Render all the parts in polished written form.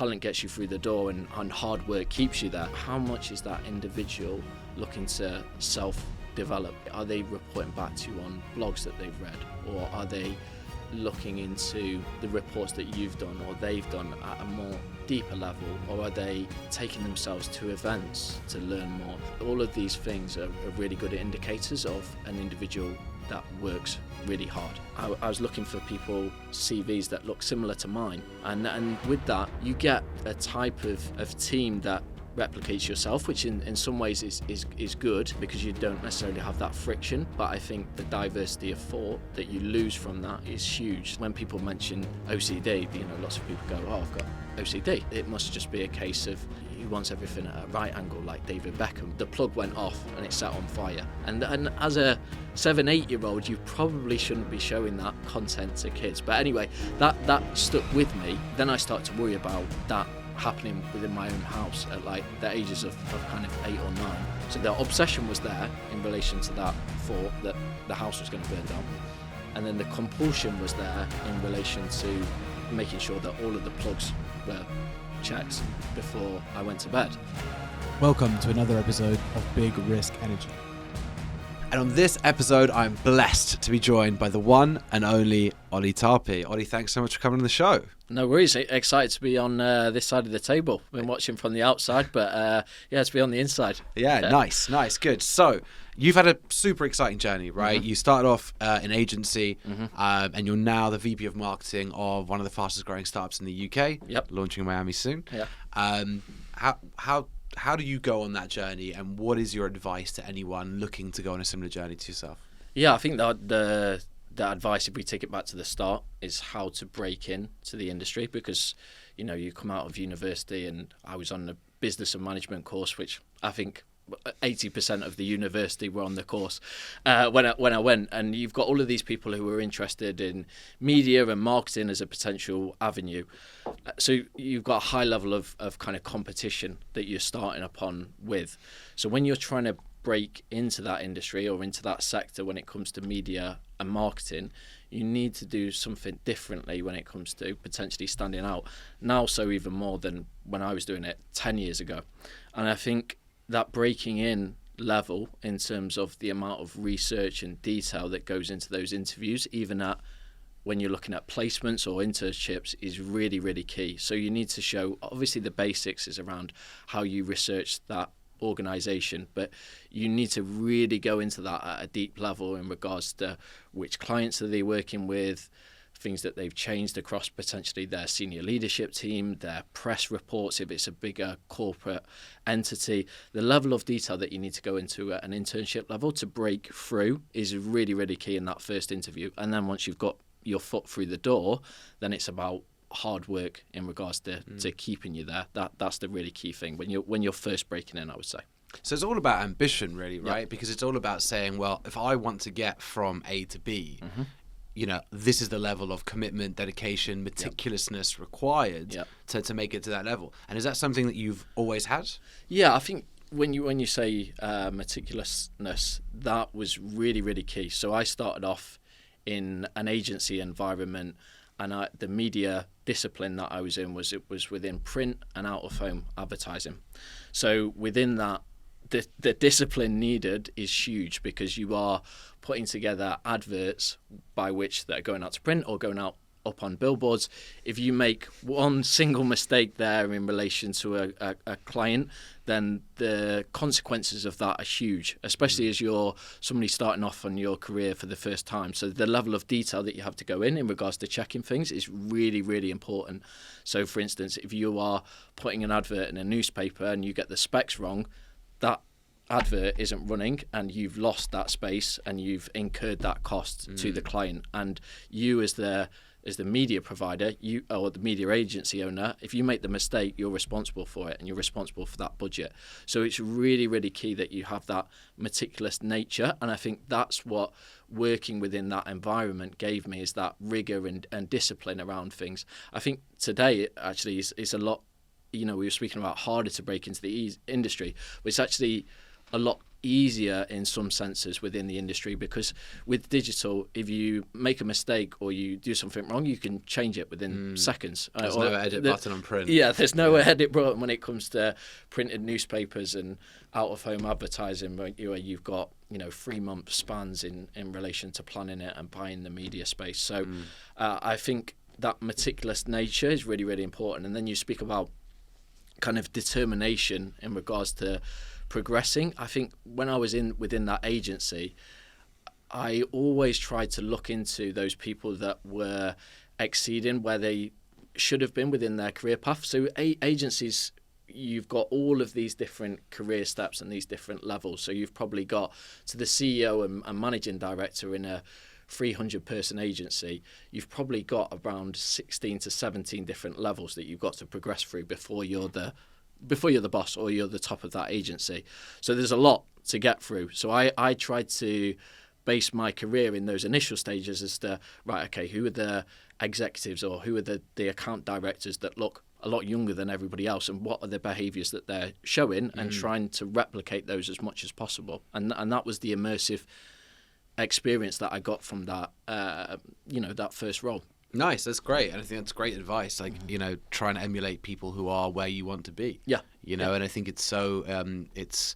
talent gets you through the door and hard work keeps you there, how much is that individual looking to self-develop? Are they reporting back to you on blogs that they've read, or are they looking into the reports that you've done or they've done at a more deeper level, or are they taking themselves to events to learn more? All of these things are really good indicators of an individual that works really hard. I was looking for people CVs that look similar to mine, and with that you get a type of team that replicates yourself, which in some ways is good because you don't necessarily have that friction. But I think the diversity of thought that you lose from that is huge. When people mention OCD, lots of people go, "Oh, I've got OCD." It must just be a case of he wants everything at a right angle, like David Beckham. The plug went off and it set on fire. And as a 7-8-year-old, you probably shouldn't be showing that content to kids. But anyway, that stuck with me. Then I started to worry about that happening within my own house at like the ages of kind of 8 or 9. So the obsession was there in relation to that thought that the house was going to burn down, and then the compulsion was there in relation to making sure that all of the plugs were checked before I went to bed. Welcome to another episode of Big Risk Energy. And on this episode, I'm blessed to be joined by the one and only Ollie Tarpey. Ollie, thanks so much for coming on the show. No worries. Excited to be on this side of the table. Been watching from the outside, but to be on the inside. Yeah, nice, good. So you've had a super exciting journey, right? Mm-hmm. You started off in agency, and you're now the VP of marketing of one of the fastest growing startups in the UK. Yep. Launching in Miami soon. Yeah. How do you go on that journey, and what is your advice to anyone looking to go on a similar journey to yourself? Yeah, I think that the advice, if we take it back to the start, is how to break in to the industry, because you come out of university, and I was on the business and management course, which I think 80% of the university were on the course when I went, and you've got all of these people who are interested in media and marketing as a potential avenue. So you've got a high level of kind of competition that you're starting upon with. So when you're trying to break into that industry or into that sector when it comes to media and marketing, you need to do something differently when it comes to potentially standing out. Now, so even more than when I was doing it 10 years ago. And I think that breaking in level in terms of the amount of research and detail that goes into those interviews, even when you're looking at placements or internships, is really, really key. So you need to show, obviously the basics is around how you research that organisation, but you need to really go into that at a deep level in regards to which clients are they working with, things that they've changed across potentially their senior leadership team, their press reports, if it's a bigger corporate entity. The level of detail that you need to go into at an internship level to break through is really, really key in that first interview. And then once you've got your foot through the door, then it's about hard work in regards to keeping you there. That's the really key thing when you're first breaking in, I would say. So it's all about ambition, really, right? Yep. Because it's all about saying, well, if I want to get from A to B, this is the level of commitment, dedication, meticulousness required to make it to that level. And is that something that you've always had? Yeah, I think when you say meticulousness, that was really, really key. So I started off in an agency environment, and the media discipline that I was in was within print and out-of-home advertising. So within that, the discipline needed is huge, because you are putting together adverts by which that are going out to print or going out up on billboards. If you make one single mistake there in relation to a client, then the consequences of that are huge, especially as you're somebody starting off on your career for the first time. So the level of detail that you have to go in regards to checking things is really, really important. So for instance, if you are putting an advert in a newspaper and you get the specs wrong, that advert isn't running and you've lost that space and you've incurred that cost to the client. And you as the media provider, or the media agency owner, if you make the mistake, you're responsible for it and you're responsible for that budget. So it's really, really key that you have that meticulous nature. And I think that's what working within that environment gave me, is that rigor and discipline around things. I think today it actually is a lot, we were speaking about harder to break into the industry, but it's actually a lot easier in some senses within the industry, because with digital, if you make a mistake or you do something wrong, you can change it within seconds. There's no edit button on print. Yeah, there's no edit button when it comes to printed newspapers and out-of-home advertising, where you've got 3-month spans in relation to planning it and buying the media space. So I think that meticulous nature is really, really important. And then you speak about kind of determination in regards to progressing. I think when I was within that agency, I always tried to look into those people that were exceeding where they should have been within their career path. So agencies, you've got all of these different career steps and these different levels. So you've probably got to the CEO and managing director in a 300-person agency. You've probably got around 16 to 17 different levels that you've got to progress through before you're the boss or you're the top of that agency. So there's a lot to get through. So I tried to base my career in those initial stages as to, right, okay, who are the executives or who are the account directors that look a lot younger than everybody else, and what are the behaviours that they're showing, and trying to replicate those as much as possible. And that was the immersive experience that I got from that, that first role. Nice, that's great, and I think that's great advice. Like, try and emulate people who are where you want to be. Yeah, and I think it's so it's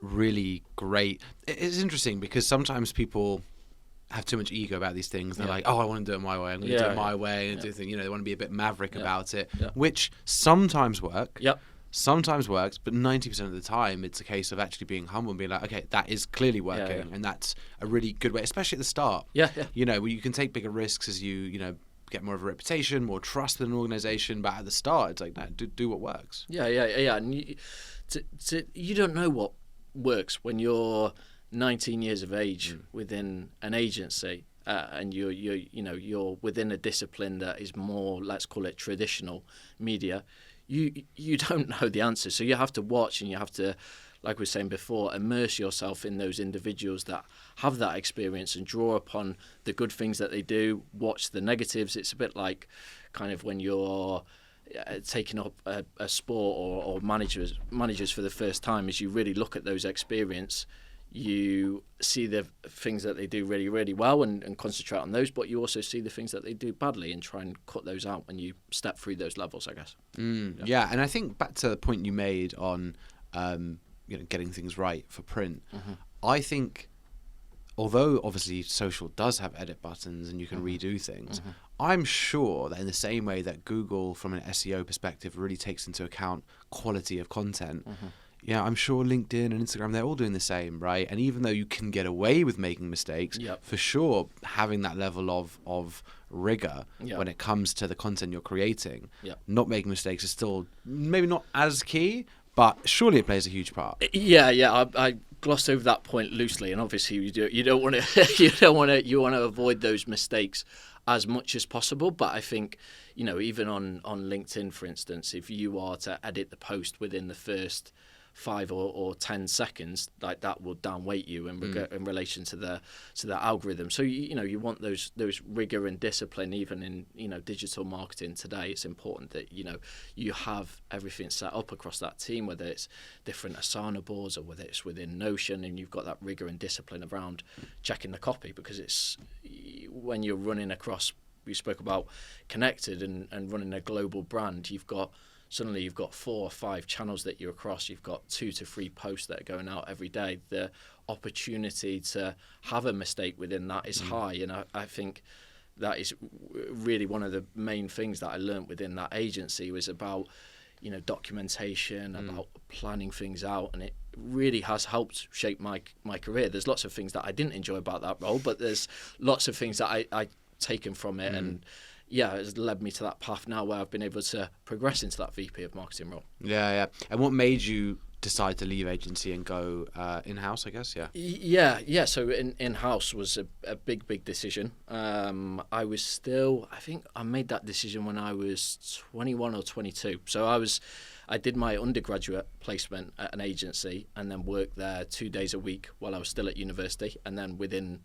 really great. It's interesting because sometimes people have too much ego about these things. They're like, oh, I want to do it my way. I'm going to do it my way, and do things. They want to be a bit maverick about it, which sometimes work. Yep. Sometimes works, but 90% of the time, it's a case of actually being humble and being like, okay, that is clearly working, and that's a really good way, especially at the start. Yeah. Where you can take bigger risks as you get more of a reputation, more trust with an organization, but at the start, it's like, no, do what works. Yeah. And you don't know what works when you're 19 years of age within an agency, and you're within a discipline that is more, let's call it, traditional media. You don't know the answer, so you have to watch, and you have to, like we were saying before, immerse yourself in those individuals that have that experience and draw upon the good things that they do, watch the negatives. It's a bit like kind of when you're taking up a sport or managers for the first time, as you really look at those experience, you see the things that they do really, really well and concentrate on those, but you also see the things that they do badly and try and cut those out when you step through those levels, I guess. Yeah, and I think back to the point you made on getting things right for print, I think although obviously social does have edit buttons and you can redo things, I'm sure that in the same way that Google from an SEO perspective really takes into account quality of content, I'm sure LinkedIn and Instagram, they're all doing the same, right? And even though you can get away with making mistakes, for sure, having that level of rigor when it comes to the content you're creating, not making mistakes is still maybe not as key, but surely it plays a huge part. I glossed over that point loosely, and obviously you don't want to you want to avoid those mistakes as much as possible. But I think even on LinkedIn, for instance, if you are to edit the post within the first 5 or 10 seconds, like that will downweight you in relation to the algorithm. So you want those rigor and discipline even in digital marketing today. It's important that you have everything set up across that team, whether it's different Asana boards or whether it's within Notion, and you've got that rigor and discipline around checking the copy, because it's when you're running across, we spoke about connected and running a global brand, suddenly you've got 4 or 5 channels that you're across. You've got 2 to 3 posts that are going out every day. The opportunity to have a mistake within that is high, and I think that is really one of the main things that I learned within that agency was about documentation, about planning things out, and it really has helped shape my career. There's lots of things that I didn't enjoy about that role, but there's lots of things that I taken from it, and it's led me to that path now where I've been able to progress into that VP of marketing role. Yeah. And what made you decide to leave agency and go in-house, I guess? So in-house was a big decision. I think I made that decision when I was 21 or 22. So I did my undergraduate placement at an agency and then worked there 2 days a week while I was still at university, and then within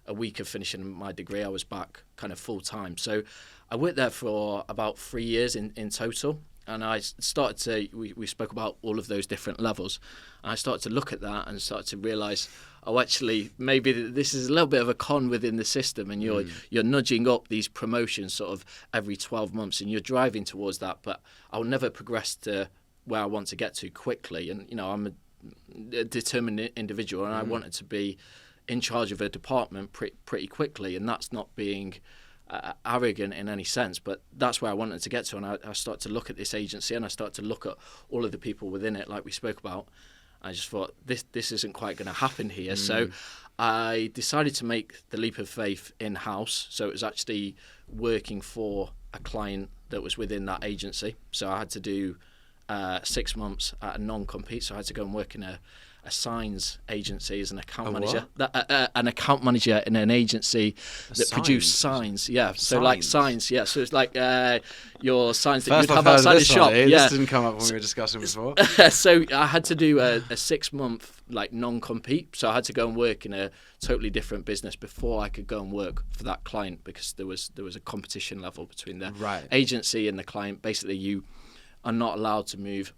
a week of finishing my degree, I was back kind of full time. So I worked there for about 3 years in total. and I started to, we spoke about all of those different levels. And I started to look at that and started to realise, actually, maybe this is a little bit of a con within the system, and you're nudging up these promotions sort of every 12 months, and you're driving towards that, but I'll never progress to where I want to get to quickly. And, I'm a determined individual, and I wanted to be in charge of a department pretty quickly, and that's not being arrogant in any sense, but that's where I wanted to get to. And I started to look at this agency, and I started to look at all of the people within it, like we spoke about. I just thought, this isn't quite going to happen here. So I decided to make the leap of faith in-house. So it was actually working for a client that was within that agency. So I had to do 6 months at a non-compete. So I had to go and work in a signs agency as an account manager. An account manager in an agency that produced signs. Yeah, so like signs. Yeah, so it's like your signs that you'd have outside the shop. Yeah, this didn't come up when we were discussing before. So I had to do a 6 month like non-compete. So I had to go and work in a totally different business before I could go and work for that client, because there was a competition level between the agency and the client. Basically, you are not allowed to move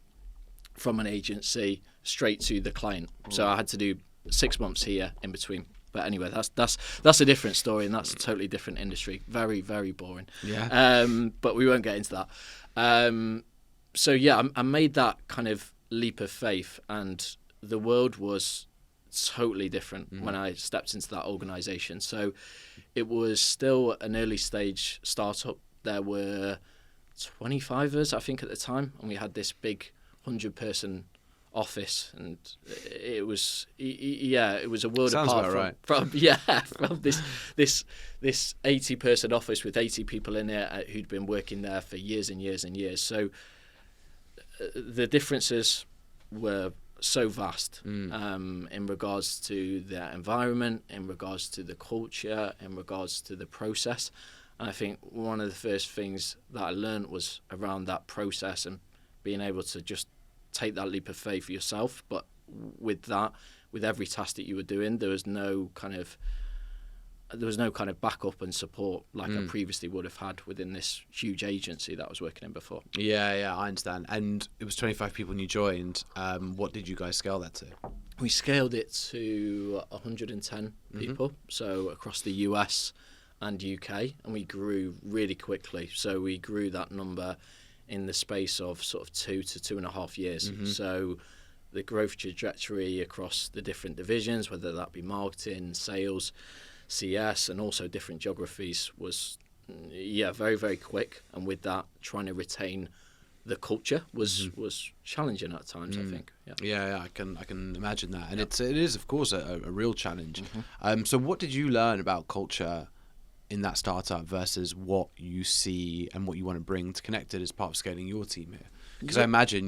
from an agency straight to the client. So I had to do 6 months here in between. But anyway, that's a different story, and that's a totally different industry. Very, very boring. Yeah. But we won't get into that. So yeah, I made that kind of leap of faith, and the world was totally different when I stepped into that organisation. So it was still an early stage startup. There were 25 of us, I think, at the time, and we had this big 100-person office, and it was it was a world apart from this 80-person office with 80 people in it who'd been working there for years and years and years. So the differences were so vast in regards to the environment, in regards to the culture, in regards to the process. And I think one of the first things that I learned was around that process and being able to just take that leap of faith for yourself. But with every task that you were doing, there was no kind of backup and support like I previously would have had within this huge agency that I was working in before. Yeah, I understand. And it was 25 people when you joined. What did you guys scale that to? We scaled it to 110 people, so across the US and UK, and we grew really quickly. So we grew that number in the space of sort of 2 to 2.5 years. So the growth trajectory across the different divisions, whether that be marketing, sales, CS, and also different geographies, was very, very quick. And with that, trying to retain the culture was challenging at times, I think. Yeah, I can imagine that. And it is, of course, a real challenge. So what did you learn about culture in that startup versus what you see and what you want to bring to Connected as part of scaling your team here? Because I imagine,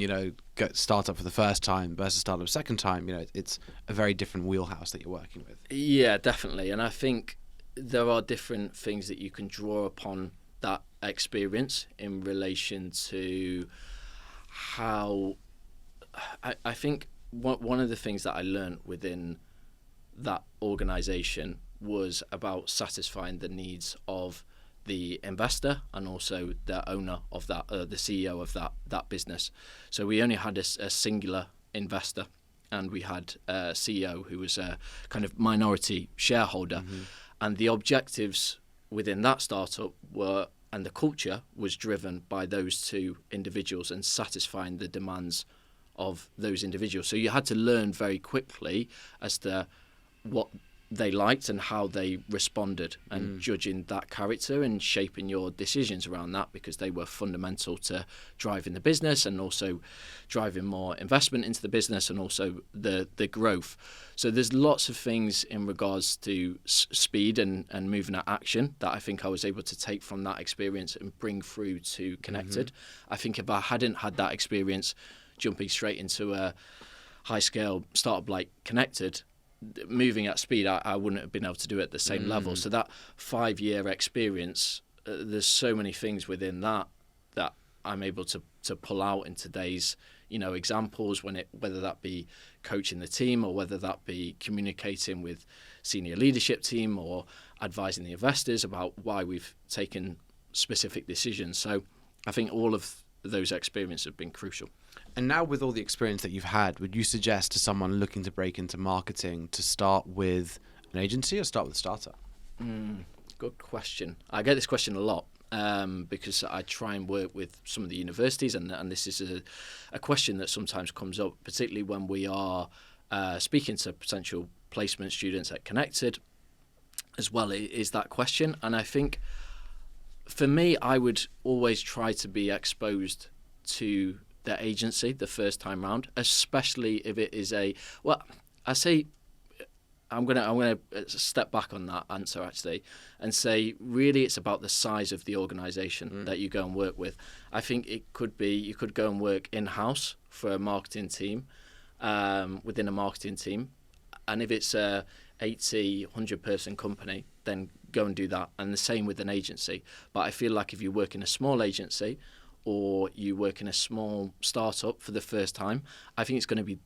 get startup for the first time versus startup second time, it's a very different wheelhouse that you're working with. Yeah, definitely. And I think there are different things that you can draw upon that experience in relation to how I think one of the things that I learned within that organization was about satisfying the needs of the investor and also the owner of that, the CEO of that business. So we only had a singular investor, and we had a CEO who was a kind of minority shareholder. And the objectives within that startup were, and the culture was driven by those two individuals and satisfying the demands of those individuals. So you had to learn very quickly as to what they liked and how they responded, and judging that character and shaping your decisions around that, because they were fundamental to driving the business and also driving more investment into the business and also the growth. So there's lots of things in regards to speed and moving at action that I think I was able to take from that experience and bring through to Connected. I think if I hadn't had that experience jumping straight into a high scale startup like Connected, moving at speed, I wouldn't have been able to do it at the same level. So that 5-year experience, there's so many things within that I'm able to pull out in today's examples, whether that be coaching the team or whether that be communicating with senior leadership team or advising the investors about why we've taken specific decisions. So I think all of those experiences have been crucial. And now with all the experience that you've had, would you suggest to someone looking to break into marketing to start with an agency or start with a startup? Good question. I get this question a lot because I try and work with some of the universities, and this is a question that sometimes comes up, particularly when we are speaking to potential placement students at Connected as well, is that question. And I think for me, I would always try to be exposed to the agency the first time round, especially if it is I'm gonna step back on that answer actually and say really it's about the size of the organisation that you go and work with. I think it could be you could go and work in-house for a marketing team, within a marketing team, and if it's a 80, 100-person company, then go and do that. And the same with an agency. But I feel like if you work in a small agency or you work in a small startup for the first time, I think it's going to be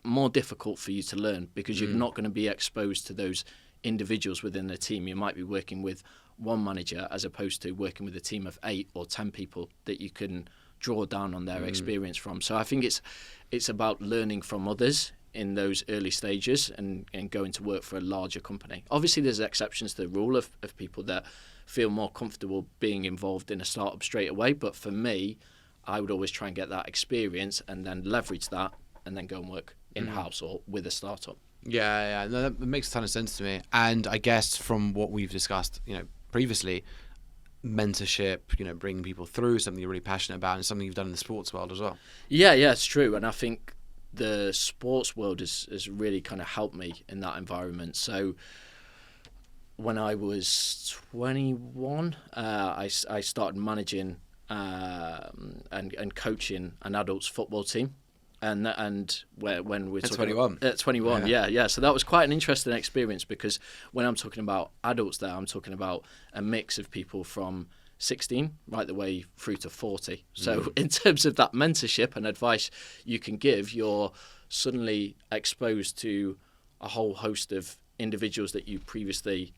more difficult for you to learn because you're not going to be exposed to those individuals within the team. You might be working with one manager as opposed to working with a team of 8 or 10 people that you can draw down on their experience from. So I think it's about learning from others in those early stages and going to work for a larger company. Obviously, there's exceptions to the rule of people that feel more comfortable being involved in a startup straight away. But for me, I would always try and get that experience and then leverage that and then go and work in-house or with a startup. Yeah. No, that makes a ton of sense to me. And I guess from what we've discussed, previously, mentorship, bringing people through something you're really passionate about and something you've done in the sports world as well. Yeah, it's true. And I think the sports world has really kind of helped me in that environment. So when I was 21, I started managing and coaching an adults football team. And when we're talking 21. At 21, yeah. So that was quite an interesting experience because when I'm talking about adults there, I'm talking about a mix of people from 16 right the way through to 40. So in terms of that mentorship and advice you can give, you're suddenly exposed to a whole host of individuals that you previously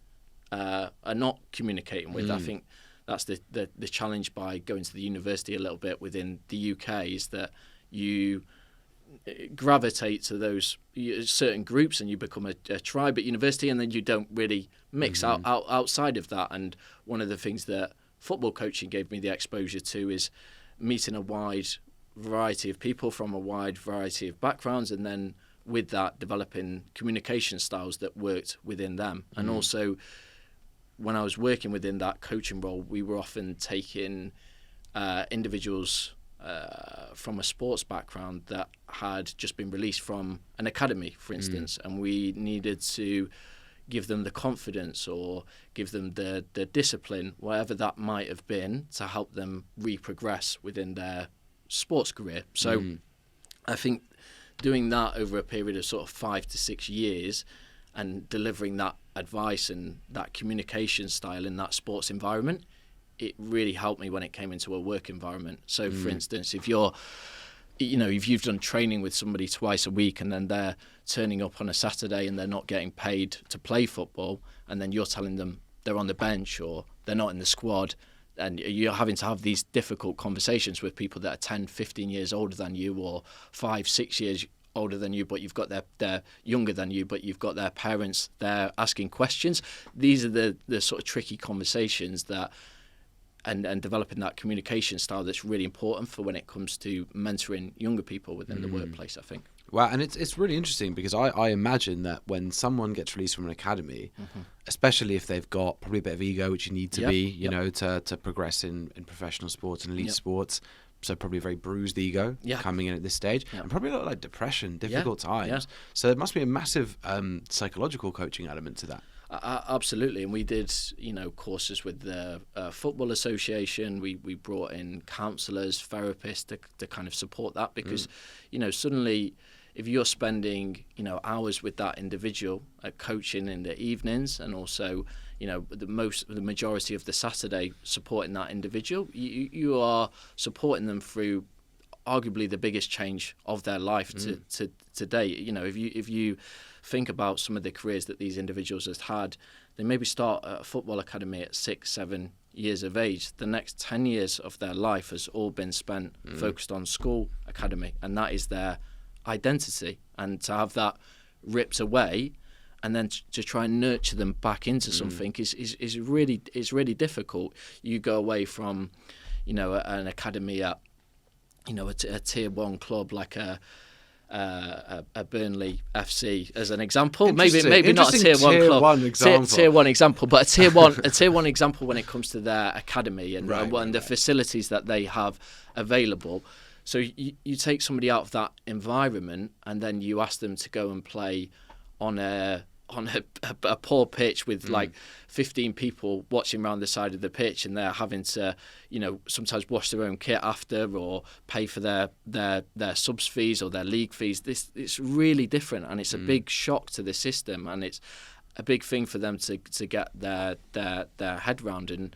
are not communicating with. I think that's the challenge by going to the university a little bit within the UK is that you gravitate to those certain groups and you become a tribe at university, and then you don't really mix outside of that. And one of the things that football coaching gave me the exposure to is meeting a wide variety of people from a wide variety of backgrounds, and then with that developing communication styles that worked within them. And also when I was working within that coaching role, we were often taking individuals from a sports background that had just been released from an academy, for instance, and we needed to give them the confidence or give them the discipline, whatever that might have been, to help them re-progress within their sports career. So I think doing that over a period of sort of 5 to 6 years and delivering that advice and that communication style in that sports environment, it really helped me when it came into a work environment. So for instance, if you've done training with somebody twice a week and then they're turning up on a Saturday and they're not getting paid to play football, and then you're telling them they're on the bench or they're not in the squad, and you're having to have these difficult conversations with people that are 10, 15 years older than you or 5, 6 years older than you, but you've got they're younger than you, but you've got their parents there asking questions. These are the sort of tricky conversations that and developing that communication style that's really important for when it comes to mentoring younger people within the workplace, I think. Wow, and it's really interesting because I imagine that when someone gets released from an academy, especially if they've got probably a bit of ego, which you need to be, you know, to progress in professional sports and elite sports, so probably a very bruised ego coming in at this stage, and probably a lot like depression, difficult times. So there must be a massive psychological coaching element to that. Absolutely, and we did, courses with the Football Association. We brought in counsellors, therapists to kind of support that because, suddenly, if you're spending, hours with that individual coaching in the evenings, and also, the majority of the Saturday supporting that individual, you are supporting them through arguably the biggest change of their life to date. If you think about some of the careers that these individuals have had, they maybe start at a football academy at 6, 7 years of age, the next 10 years of their life has all been spent focused on school, academy, and that is their identity. And to have that ripped away and then to try and nurture them back into something is really difficult. You go away from, an academy at, a tier 1 club like a Burnley FC as an example. Maybe not a tier 1 club. Tier 1 example, but a tier 1 example when it comes to their academy and the facilities that they have available. So you take somebody out of that environment and then you ask them to go and play on a poor pitch with like 15 people watching around the side of the pitch, and they're having to, sometimes wash their own kit after or pay for their subs fees or their league fees. It's really different, and it's a big shock to the system, and it's a big thing for them to get their head round. And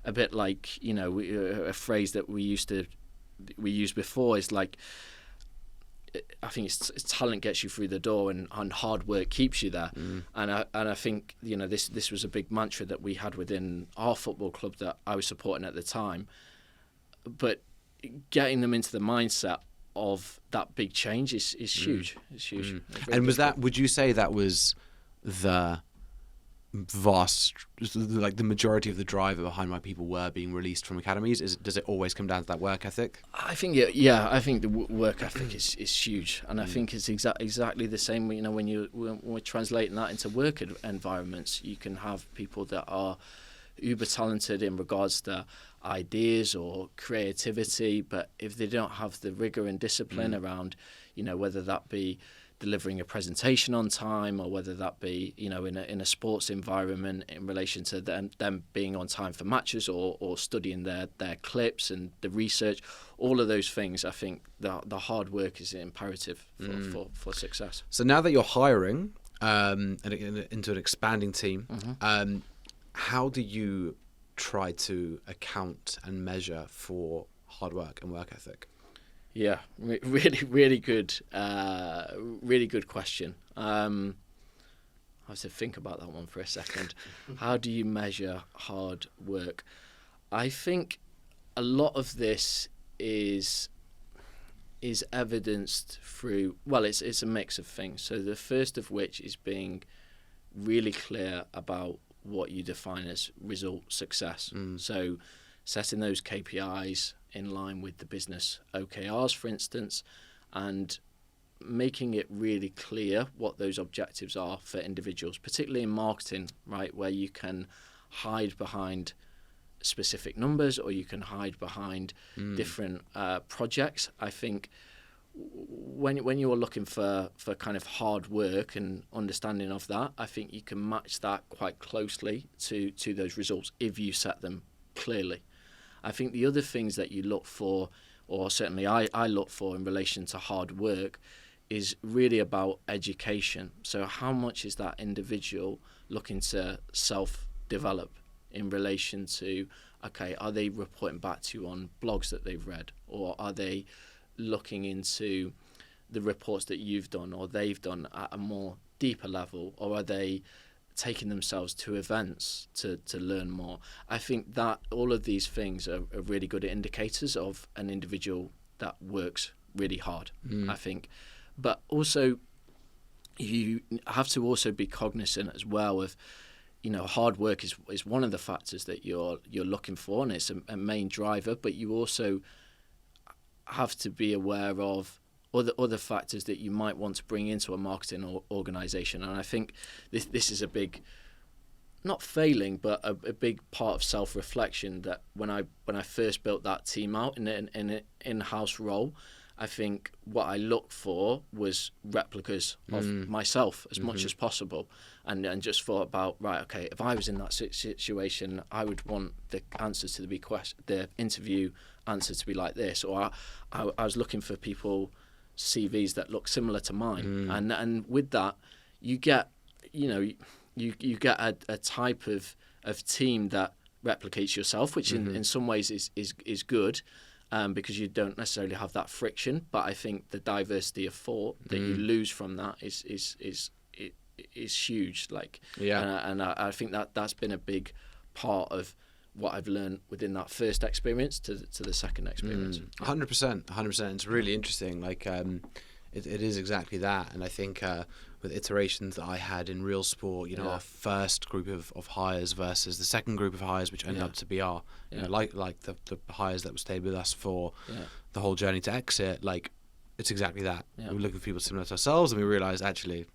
a bit like, a phrase that we used before is like, I think it's talent gets you through the door and hard work keeps you there. And I think this was a big mantra that we had within our football club that I was supporting at the time. But getting them into the mindset of that big change is huge. It's huge. And would you say that was the the majority of the driver behind why people were being released from academies? Does it always come down to that work ethic? I think I think the work ethic is huge, and I think it's exactly the same. When we're translating that into work environments, you can have people that are uber talented in regards to ideas or creativity, but if they don't have the rigor and discipline around, whether that be delivering a presentation on time, or whether that be in a sports environment in relation to them being on time for matches, or studying their clips and the research, all of those things, I think the hard work is imperative for success. So now that you're hiring into an expanding team, how do you try to account and measure for hard work and work ethic? Yeah, really good question. I have to think about that one for a second. How do you measure hard work? I think a lot of this is evidenced through, it's a mix of things. So the first of which is being really clear about what you define as result success. So setting those KPIs in line with the business OKRs, for instance, and making it really clear what those objectives are for individuals, particularly in marketing, right, where you can hide behind specific numbers or you can hide behind different projects. I think when you're looking for kind of hard work and understanding of that, I think you can match that quite closely to those results if you set them clearly. I think the other things that you look for, or certainly I look for in relation to hard work, is really about education. So how much is that individual looking to self-develop in relation to, okay, are they reporting back to you on blogs that they've read, or are they looking into the reports that you've done or they've done at a more deeper level, or are they taking themselves to events to learn more? I think that all of these things are really good indicators of an individual that works really hard, I think. But also, you have to also be cognizant as well of, hard work is one of the factors that you're looking for, and it's a main driver, but you also have to be aware of other factors that you might want to bring into a marketing organisation. And I think this is a big, not failing, but a big part of self-reflection, that when I first built that team out in an in-house role, I think what I looked for was replicas of myself as much as possible, and just thought about, right, okay, if I was in that situation, I would want the answers to the interview answer to be like this, or I was looking for people CVs that look similar to mine, and with that you get you get a type of team that replicates yourself, which in some ways is good, because you don't necessarily have that friction. But I think the diversity of thought that you lose from that is huge. And I think that's been a big part of what I've learned within that first experience to the second experience. 100%. It's really interesting. Like, it is exactly that. And I think with iterations that I had in real sport, you know, our first group of hires versus the second group of hires, which ended up to be our, you know, like the hires that stayed with us for the whole journey to exit, like, it's exactly that. We look at people similar to ourselves and we realise, actually,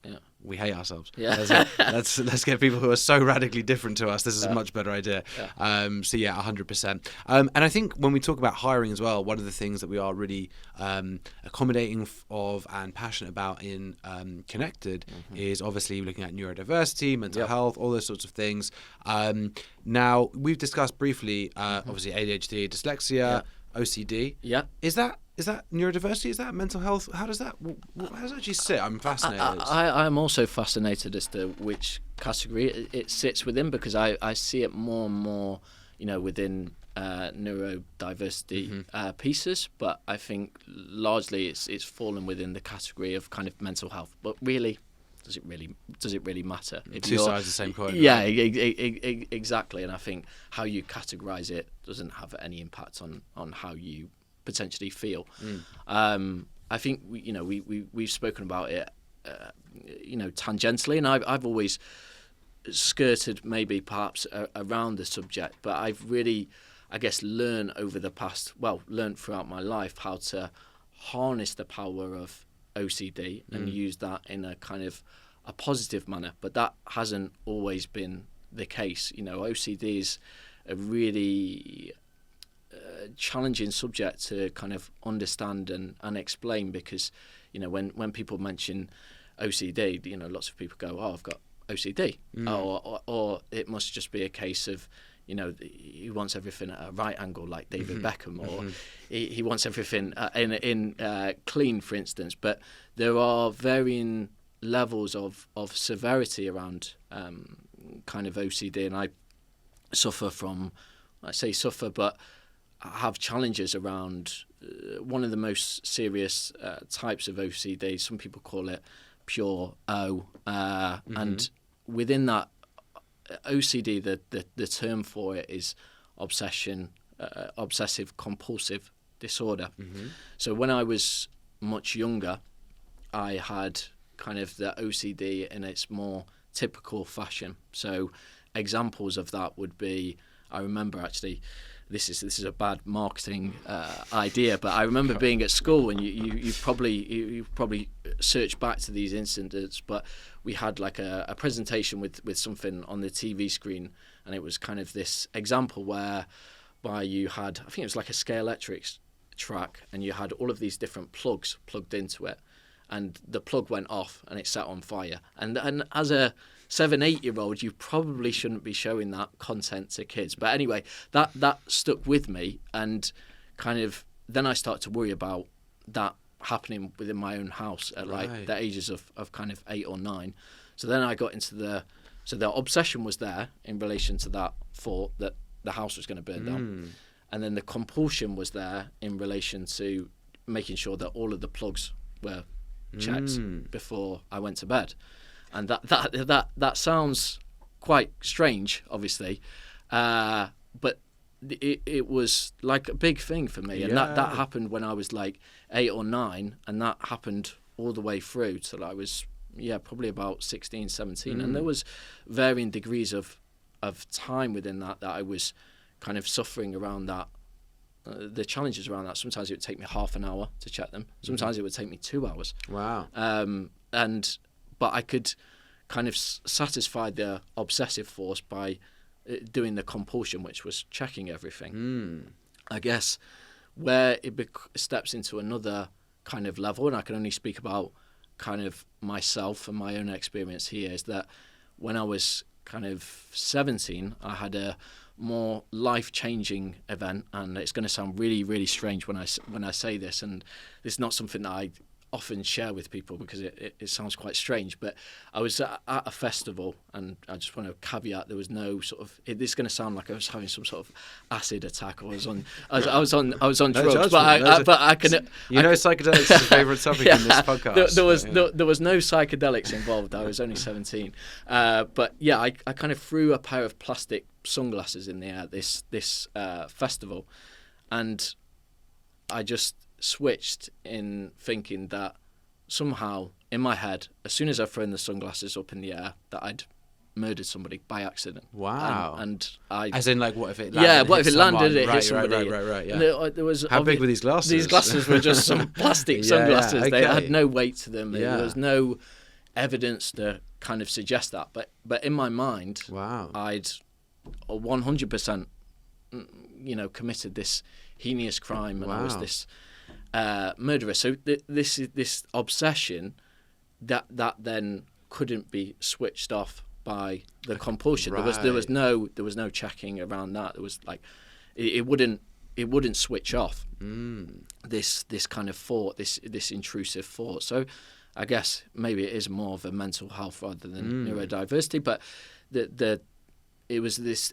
we hate ourselves. Let's get people who are so radically different to us. This is a much better idea. 100%. And I think when we talk about hiring as well, one of the things that we are really accommodating of and passionate about in Connected is obviously looking at neurodiversity, mental health, all those sorts of things. Now, we've discussed briefly, obviously, ADHD, dyslexia, OCD. Is that neurodiversity? Is that mental health? How does that actually sit? I'm fascinated. I'm also fascinated as to which category it sits within, because I see it more and more, you know, within neurodiversity pieces. But I think largely it's fallen within the category of kind of mental health. But really, does it really matter? Two sides of the same coin. Yeah, exactly. And I think how you categorize it doesn't have any impact on how you potentially feel. I think we've spoken about it, tangentially, and I've always skirted maybe perhaps around the subject, but I've really, I guess, learned throughout my life how to harness the power of OCD and use that in a kind of a positive manner. But that hasn't always been the case. You know, OCD is a really challenging subject to kind of understand and explain, because, you know, when people mention OCD, you know, lots of people go, "Oh, I've got OCD," or it must just be a case of, you know, he wants everything at a right angle, like David Beckham, or he wants everything in clean, for instance. But there are varying levels of severity around kind of OCD, and I suffer, but I have challenges around one of the most serious types of OCD. Some people call it pure O, and within that OCD, the term for it is obsessive compulsive disorder. So when I was much younger, I had kind of the OCD in its more typical fashion. So examples of that would be, I remember actually, this is a bad marketing idea, but I remember being at school, and you probably search back to these incidents, but we had like a presentation with something on the TV screen, and it was kind of this example whereby you had, I think it was like a Scalextric track, and you had all of these different plugs plugged into it, and the plug went off and it set on fire. And as a 7-8-year-old, you probably shouldn't be showing that content to kids. But anyway, that stuck with me, and kind of then I started to worry about that happening within my own house at like the ages of kind of 8 or 9. So then I got into the obsession was there in relation to that thought that the house was going to burn down. And then the compulsion was there in relation to making sure that all of the plugs were checked before I went to bed. And that sounds quite strange, obviously, but it was like a big thing for me. And that happened when I was like 8 or 9, and that happened all the way through till I was probably about 16, 17. And there was varying degrees of time within that I was kind of suffering around that, the challenges around that. Sometimes it would take me half an hour to check them. Sometimes it would take me 2 hours. Wow. But I could kind of satisfy the obsessive force by doing the compulsion, which was checking everything. I guess where it steps into another kind of level, and I can only speak about kind of myself and my own experience here, is that when I was kind of 17, I had a more life-changing event, and it's going to sound really, really strange when I say this, and it's not something that I often share with people because it sounds quite strange, but I was at a festival, and I just want to caveat, there was no sort of, it's going to sound like I was having some sort of acid attack, or I was on drugs, but I can, psychedelics is a favourite topic in this podcast. There was no psychedelics involved. I was only 17, but I kind of threw a pair of plastic sunglasses in the air, this festival, and I just switched in thinking that somehow in my head, as soon as I've thrown the sunglasses up in the air, that I'd murdered somebody by accident. Wow. And I... As in, like, what if it landed? Yeah, what if it landed, it right, hit somebody? Right, yeah. And there was How big were these glasses? These glasses were just some plastic sunglasses. Yeah, okay. They had no weight to them. Yeah. There was no evidence to kind of suggest that. But in my mind, wow, I'd 100%, committed this heinous crime, and I was this murderer. So this obsession that then couldn't be switched off by the compulsion. Right. There was no checking around that. There was like it wouldn't switch off. This kind of thought, this intrusive thought. So I guess maybe it is more of a mental health rather than neurodiversity, but it was this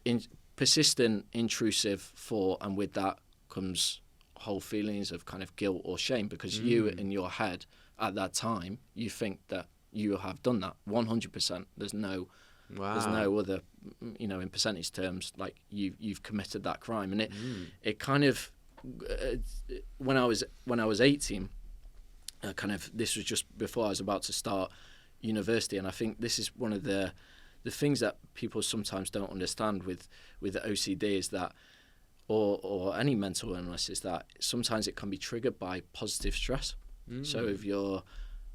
persistent intrusive thought, and with that comes whole feelings of kind of guilt or shame, because you in your head at that time, you think that you have done that 100%. There's no other, in percentage terms, like you've committed that crime. And it kind of, when I was 18, this was just before I was about to start university, and I think this is one of the things that people sometimes don't understand with OCD is that, or any mental illness, is that sometimes it can be triggered by positive stress. So if you're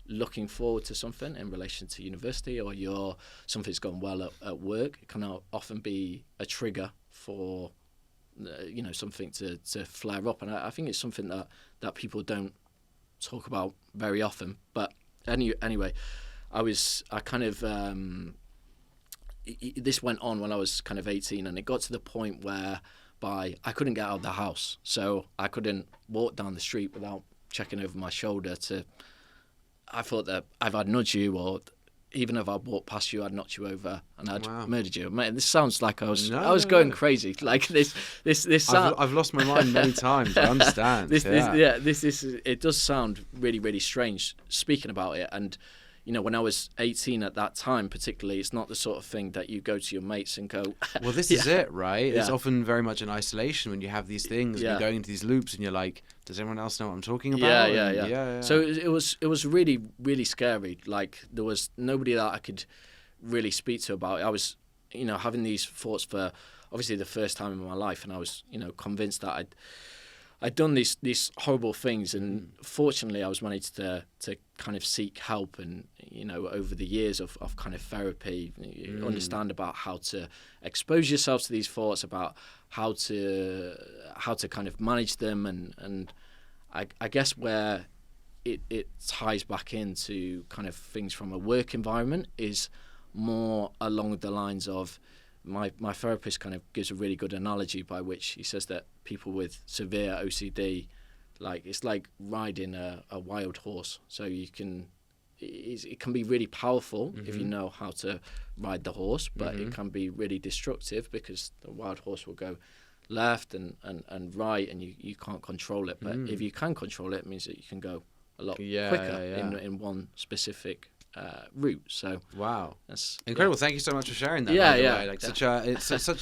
looking forward to something in relation to university, or something's gone well at work, it can often be a trigger for something to flare up. And I think it's something that people don't talk about very often. But anyway, this went on when I was kind of 18, and it got to the point where I couldn't get out of the house, so I couldn't walk down the street without checking over my shoulder I thought that if I'd nudge you, or even if I walked past you, I'd knocked you over and I'd murdered you. Man, this sounds like I was going crazy. Like this. I've lost my mind many times. I understand. It does sound really, really strange speaking about it. And when I was 18 at that time, particularly, it's not the sort of thing that you go to your mates and go, well, this is it, right? It's often very much in isolation when you have these things, and you're going into these loops, and you're like, does anyone else know what I'm talking about? Yeah. So it was really, really scary. Like, there was nobody that I could really speak to about it. I was, having these thoughts for obviously the first time in my life, and I was, convinced that I'd done these horrible things, and fortunately I was managed to kind of seek help, and over the years of kind of therapy, you understand about how to expose yourself to these thoughts, about how to kind of manage them, and I guess where it ties back into kind of things from a work environment is more along the lines of my therapist kind of gives a really good analogy by which he says that people with severe OCD, like, it's like riding a wild horse. So it can be really powerful if you know how to ride the horse, but it can be really destructive because the wild horse will go left and right, and you can't control it. But if you can control it, it means that you can go a lot quicker in one specific route. So wow, that's incredible. Thank you so much for sharing that. It's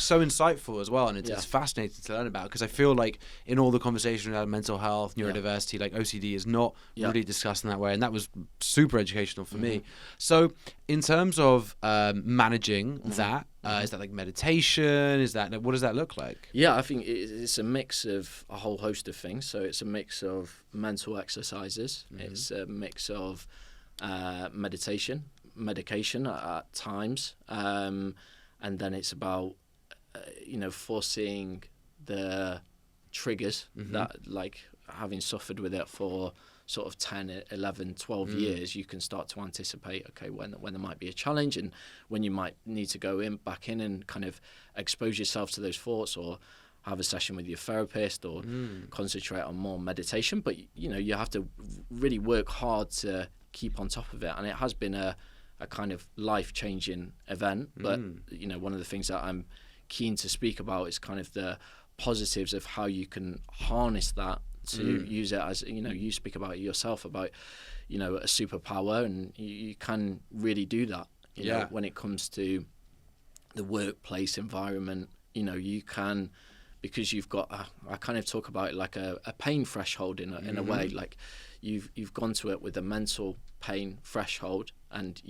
so insightful as well, and it's fascinating to learn about, because I feel like in all the conversation about mental health, neurodiversity, like OCD is not really discussed in that way, and that was super educational for me. So in terms of managing that, is that like meditation? What does that look like? Yeah, I think it's a mix of a whole host of things. So it's a mix of mental exercises. It's a mix of medication, medication at times, and then it's about foreseeing the triggers that, like, having suffered with it for sort of 10, 11, 12 years, you can start to anticipate, okay, when there might be a challenge, and when you might need to go back in and kind of expose yourself to those thoughts, or have a session with your therapist, or concentrate on more meditation. But you have to really work hard to keep on top of it, and it has been a kind of life-changing event. But one of the things that I'm keen to speak about is kind of the positives of how you can harness that to use it as, you speak about it yourself, about a superpower, and you can really do that. When it comes to the workplace environment, you can, because you've got I kind of talk about it like a pain threshold in a way, like you've gone to it with a mental pain threshold, and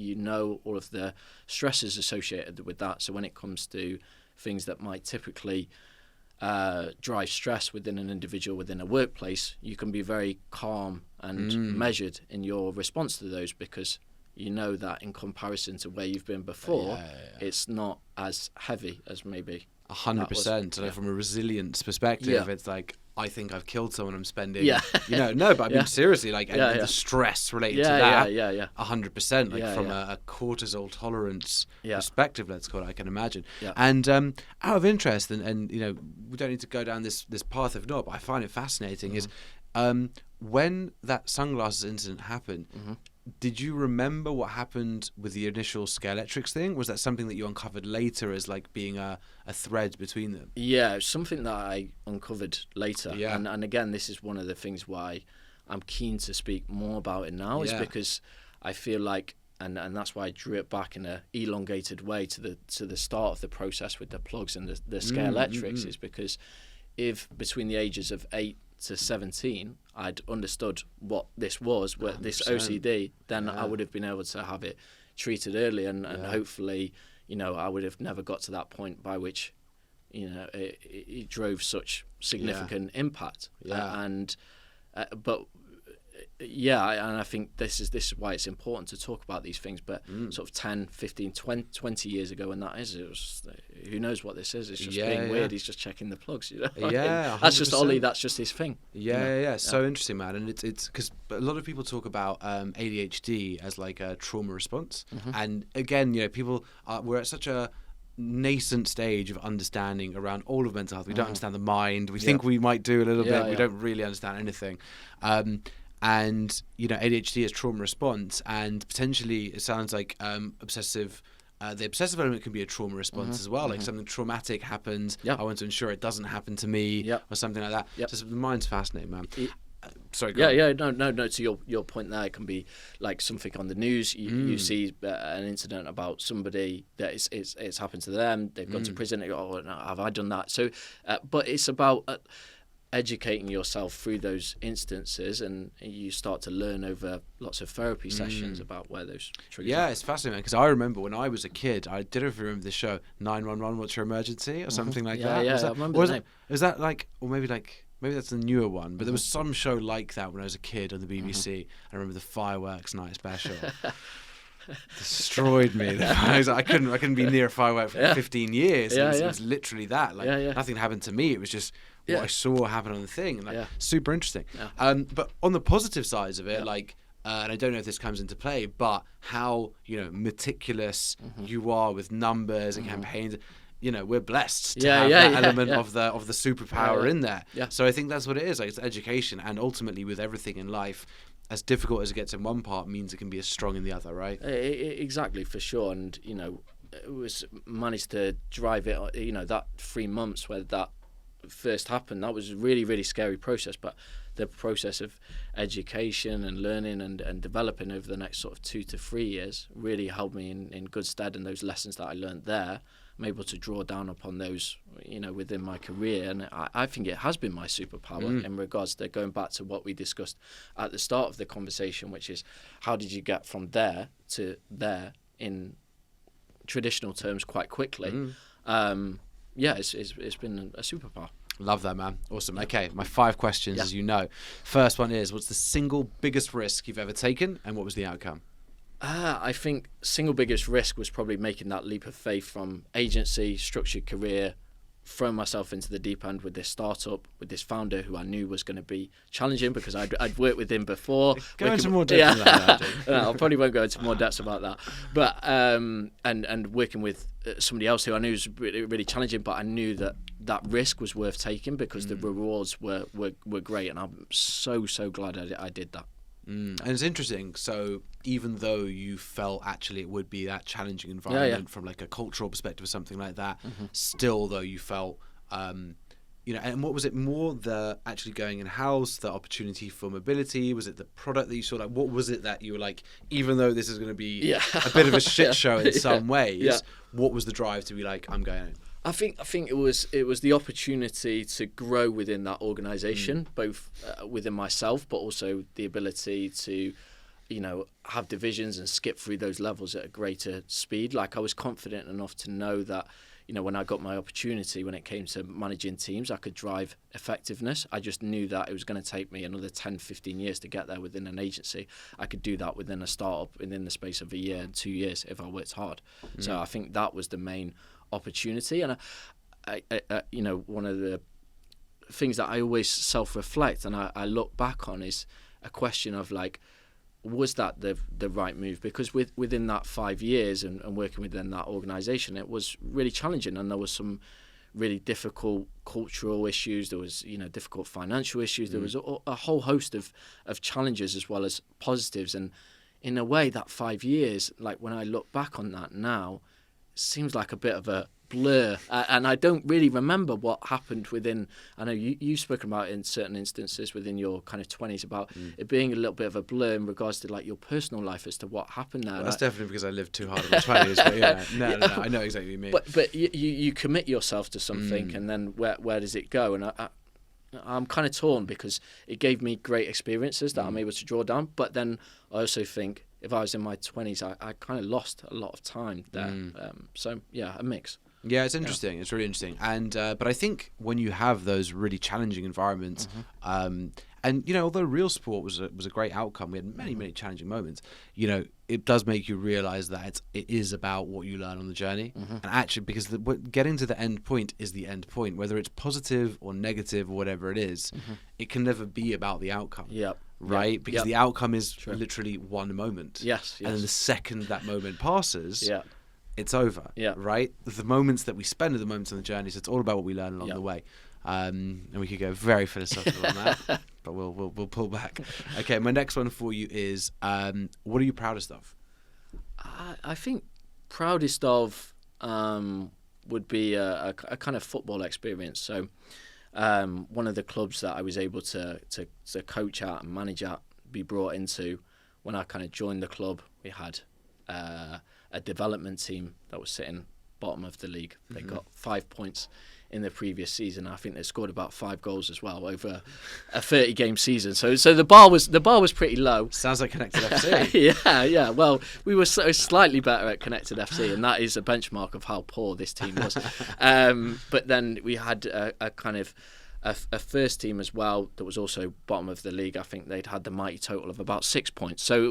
all of the stresses associated with that. So when it comes to things that might typically drive stress within an individual within a workplace, you can be very calm and measured in your response to those, because that in comparison to where you've been before, it's not as heavy as maybe 100%. So from a resilience perspective, it's like, I think I've killed someone, I'm spending, no, but I mean, seriously, like, and the stress related to that, 100%, like from a cortisol tolerance perspective, let's call it, I can imagine. And out of interest, and we don't need to go down this path if not, but I find it fascinating, is when that sunglasses incident happened, did you remember what happened with the initial Scalextrics thing? Was that something that you uncovered later as like being a thread between them? Yeah, it's something that I uncovered later. Yeah. And again, this is one of the things why I'm keen to speak more about it now, is because I feel like, and that's why I drew it back in a elongated way to the start of the process with the plugs and the Scalextrics, is because if between the ages of 8 to 17 I'd understood what this was, this OCD, then I would have been able to have it treated early, and hopefully I would have never got to that point by which it drove such significant impact. And I think this is why it's important to talk about these things. But sort of 10, 15, 20 years ago, when that is, it was, who knows what this is? It's just being weird. He's just checking the plugs. Yeah, that's just Ollie. That's just his thing. So interesting, man. And it's because a lot of people talk about ADHD as like a trauma response. And again, people we're at such a nascent stage of understanding around all of mental health. We don't understand the mind. We think we might do a little bit. We don't really understand anything. And ADHD is trauma response, and potentially it sounds like obsessive. The obsessive element can be a trauma response as well. Like something traumatic happens. I want to ensure it doesn't happen to me, or something like that. So the mind's fascinating, man. Sorry. No. To your point there, it can be like something on the news. You see an incident about somebody that it's happened to them. They've gone to prison. And you go, no, have I done that? So, but it's about educating yourself through those instances, and you start to learn over lots of therapy sessions about where those triggers are. It's fascinating, because I remember when I was a kid, I didn't remember the show 911 What's Your Emergency or something like that. I remember the name. Is that like, or maybe that's the newer one, but there was some show like that when I was a kid on the BBC. I remember the fireworks night special. Destroyed me. I couldn't be near a firework for 15 years. It was literally that. Nothing happened to me. It was just what I saw happen on the thing. Super interesting. But on the positive sides of it, and I don't know if this comes into play, but how meticulous you are with numbers and campaigns. We're blessed to have that element of the superpower in there. So I think that's what it is. Like, it's education, and ultimately with everything in life, as difficult as it gets in one part means it can be as strong in the other, right? Exactly, for sure. And it was managed to drive it. That 3 months where that first happened, that was a really, really scary process. But the process of education and learning and developing over the next sort of 2 to 3 years really held me in good stead. And those lessons that I learned there, I'm able to draw down upon those, within my career. And I think it has been my superpower in regards to going back to what we discussed at the start of the conversation, which is how did you get from there to there in traditional terms quite quickly. It's been a superpower. Love that, man. Awesome. Okay, my 5 questions, as you know. First one is, what's the single biggest risk you've ever taken, and what was the outcome? I think single biggest risk was probably making that leap of faith from agency, structured career, throwing myself into the deep end with this startup, with this founder who I knew was going to be challenging because I'd worked with him before. Go into more depth about that. No, I probably won't go into more depths about that. But and working with somebody else who I knew was really, really challenging, but I knew that risk was worth taking because the rewards were great, and I'm so glad I did that. And it's interesting. So even though you felt actually it would be that challenging environment from like a cultural perspective or something like that, still though you felt, and what was it more, the actually going in house, the opportunity for mobility? Was it the product that you saw? Like, what was it that you were like, even though this is going to be a bit of a shit show in some ways, what was the drive to be like, I'm going in? I think it was the opportunity to grow within that organisation, both within myself, but also the ability to, have divisions and skip through those levels at a greater speed. Like, I was confident enough to know that, when I got my opportunity, when it came to managing teams, I could drive effectiveness. I just knew that it was going to take me another 10, 15 years to get there within an agency. I could do that within a startup within the space of a year and 2 years if I worked hard. So I think that was the main opportunity. And I one of the things that I always self-reflect and I look back on is a question of, like, was that the right move? Because within that 5 years and working within that organisation, it was really challenging, and there was some really difficult cultural issues. There was difficult financial issues. There was a whole host of challenges as well as positives. And in a way, that 5 years, like, when I look back on that now, seems like a bit of a blur, and I don't really remember what happened within. I know you've spoken about in certain instances within your kind of 20s about it being a little bit of a blur in regards to, like, your personal life as to what happened there. Well, that's definitely because I lived too hard in my 20s. But no, I know exactly what you mean. But you commit yourself to something, and then where does it go? And I'm kind of torn, because it gave me great experiences that I'm able to draw down. But then I also think if I was in my 20s, I kind of lost a lot of time there. So yeah, a mix. Yeah, it's interesting. Yeah. It's really interesting. And but I think when you have those really challenging environments, and although real sport was a great outcome, we had many challenging moments. It does make you realize that it is about what you learn on the journey, and actually, because getting to the end point is the end point, whether it's positive or negative or whatever it is, it can never be about the outcome. Yep. Right, because the outcome is literally one moment. Yes. And then the second that moment passes, it's over. Yeah. Right. The moments that we spend are the moments on the journey. So it's all about what we learn along the way. And we could go very philosophical on that, but we'll pull back. Okay, my next one for you is, what are you proudest of? I think proudest of would be a kind of football experience. So one of the clubs that I was able to coach at and manage at, be brought into, when I kind of joined the club, we had a development team that was sitting bottom of the league. They got 5 points in the previous season. I think they scored about 5 goals as well over a 30-game season. So the bar was pretty low. Sounds like Connected FC. Yeah. Well, we were slightly better at Connected FC, and that is a benchmark of how poor this team was. But then we had a kind of a first team as well that was also bottom of the league. I think they'd had the mighty total of about 6 points. So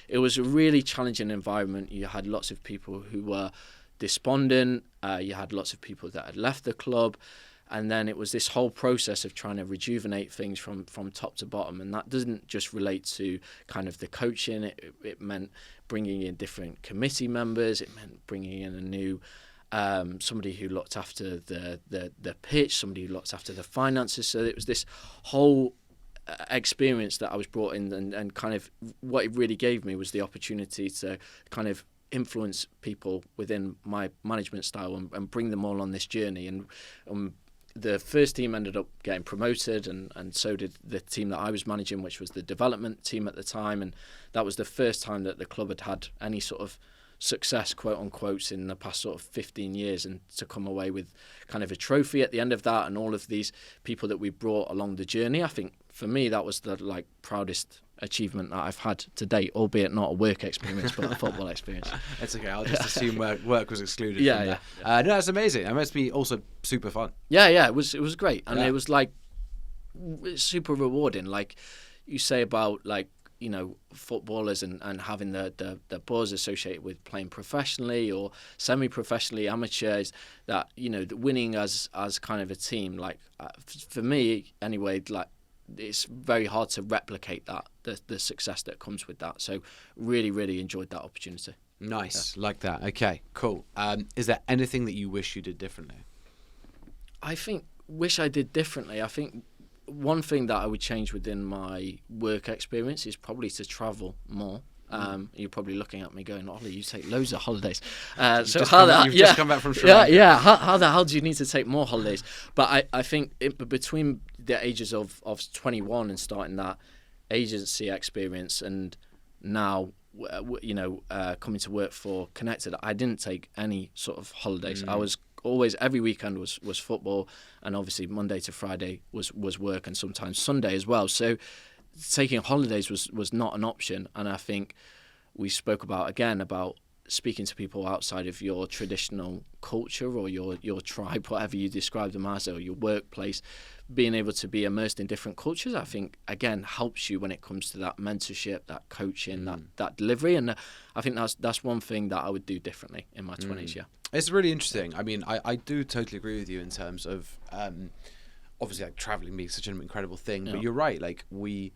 it was a really challenging environment. You had lots of people who were despondent. You had lots of people that had left the club, and then it was this whole process of trying to rejuvenate things from top to bottom. And that doesn't just relate to kind of the coaching. It meant bringing in different committee members. It meant bringing in a new somebody who looked after the pitch, somebody who looked after the finances. So it was this whole experience that I was brought in, and kind of what it really gave me was the opportunity to kind of influence people within my management style and bring them all on this journey. And the first team ended up getting promoted, and so did the team that I was managing, which was the development team at the time. And that was the first time that the club had any sort of success, quote unquote, in the past sort of 15 years, and to come away with kind of a trophy at the end of that, and all of these people that we brought along the journey. I think for me that was the proudest achievement that I've had to date, albeit not a work experience but a football experience. It's okay, I'll just assume work was excluded from that. No, that's amazing. It must be also super fun. Yeah, it was great, and it was super rewarding. Like you say about footballers and having the buzz associated with playing professionally or semi-professionally, amateurs, that winning as kind of a team, for me anyway, it's very hard to replicate that, the success that comes with that. So really enjoyed that opportunity. Nice. Like that. Okay, cool. Is there anything that you wish you did differently? I think wish I did differently. I think one thing that I would change within my work experience is probably to travel more. You're probably looking at me going, Ollie, you take loads of holidays. You've just come back from Sri Lanka. Yeah. How the hell do you need to take more holidays? But I think between the ages of 21 and starting that agency experience and now, coming to work for Connected, I didn't take any sort of holidays. I was always every weekend was football, and obviously Monday to Friday was work, and sometimes Sunday as well. So taking holidays was not an option. And I think we spoke about speaking to people outside of your traditional culture or your tribe, whatever you describe them as, or your workplace. Being able to be immersed in different cultures, I think, again, helps you when it comes to that mentorship, that coaching, that delivery. And I think that's one thing that I would do differently in my 20s, yeah. It's really interesting. I mean, I do totally agree with you in terms of, obviously, like, traveling being such an incredible thing. But you're right. Like, we